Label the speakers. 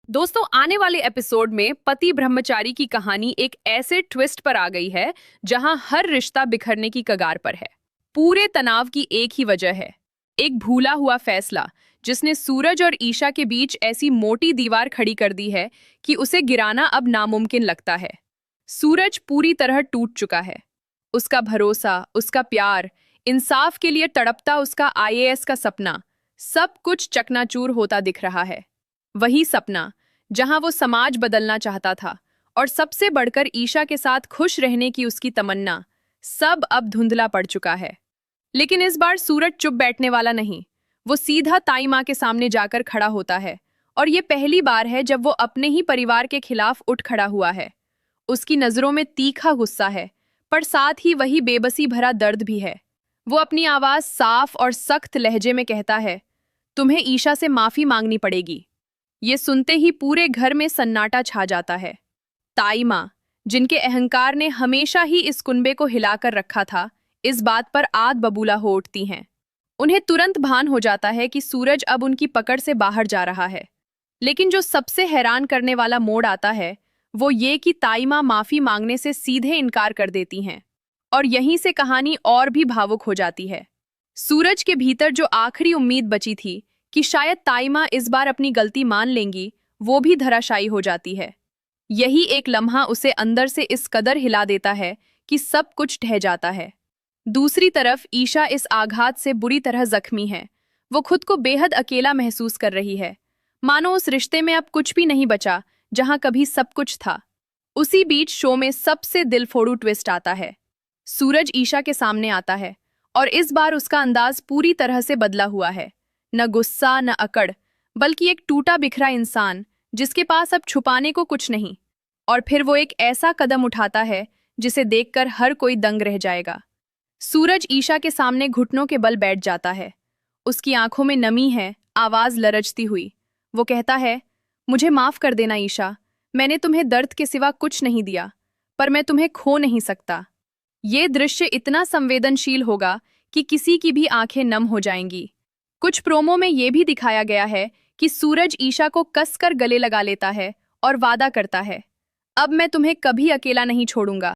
Speaker 1: दोस्तों, आने वाले एपिसोड में पति ब्रह्मचारी की कहानी एक ऐसे ट्विस्ट पर आ गई है जहां हर रिश्ता बिखरने की कगार पर है। पूरे तनाव की एक ही वजह है, एक भूला हुआ फैसला जिसने सूरज और ईशा के बीच ऐसी मोटी दीवार खड़ी कर दी है कि उसे गिराना अब नामुमकिन लगता है। सूरज पूरी तरह टूट चुका है। उसका भरोसा, उसका प्यार, इंसाफ के लिए तड़पता उसका आईएएस का सपना, सब कुछ चकनाचूर होता दिख रहा है। वही सपना जहां वो समाज बदलना चाहता था और सबसे बढ़कर ईशा के साथ खुश रहने की उसकी तमन्ना, सब अब धुंधला पड़ चुका है। लेकिन इस बार सूरज चुप बैठने वाला नहीं। वो सीधा ताई माँ के सामने जाकर खड़ा होता है और ये पहली बार है जब वो अपने ही परिवार के खिलाफ उठ खड़ा हुआ है। उसकी नजरों में तीखा गुस्सा है, पर साथ ही वही बेबसी भरा दर्द भी है। वो अपनी आवाज साफ और सख्त लहजे में कहता है, तुम्हें ईशा से माफी मांगनी पड़ेगी। ये सुनते ही पूरे घर में सन्नाटा छा जाता है। ताई माँ, जिनके अहंकार ने हमेशा ही इस कुनबे को हिलाकर रखा था, इस बात पर आद बबूला हो उठती हैं। उन्हें तुरंत भान हो जाता है कि सूरज अब उनकी पकड़ से बाहर जा रहा है। लेकिन जो सबसे हैरान करने वाला मोड़ आता है, वो ये कि ताई माँ माफी मांगने से सीधे इनकार कर देती हैं। और यहीं से कहानी और भी भावुक हो जाती है। सूरज के भीतर जो आखिरी उम्मीद बची थी कि शायद ताई माँ इस बार अपनी गलती मान लेंगी, वो भी धराशायी हो जाती है। यही एक लम्हा उसे अंदर से इस कदर हिला देता है कि सब कुछ ढह जाता है। दूसरी तरफ ईशा इस आघात से बुरी तरह जख्मी है। वो खुद को बेहद अकेला महसूस कर रही है, मानो उस रिश्ते में अब कुछ भी नहीं बचा जहां कभी सब कुछ था। उसी बीच शो में सबसे दिलफोड़ू ट्विस्ट आता है। सूरज ईशा के सामने आता है और इस बार उसका अंदाज पूरी तरह से बदला हुआ है। न गुस्सा, न अकड़, बल्कि एक टूटा बिखरा इंसान जिसके पास अब छुपाने को कुछ नहीं। और फिर वो एक ऐसा कदम उठाता है जिसे देखकर हर कोई दंग रह जाएगा। सूरज ईशा के सामने घुटनों के बल बैठ जाता है। उसकी आंखों में नमी है, आवाज लरजती हुई। वो कहता है, मुझे माफ कर देना ईशा, मैंने तुम्हें दर्द के सिवा कुछ नहीं दिया, पर मैं तुम्हें खो नहीं सकता। ये दृश्य इतना संवेदनशील होगा कि किसी की भी आंखें नम हो जाएंगी। कुछ प्रोमो में ये भी दिखाया गया है कि सूरज ईशा को कसकर गले लगा लेता है और वादा करता है, अब मैं तुम्हें कभी अकेला नहीं छोड़ूंगा।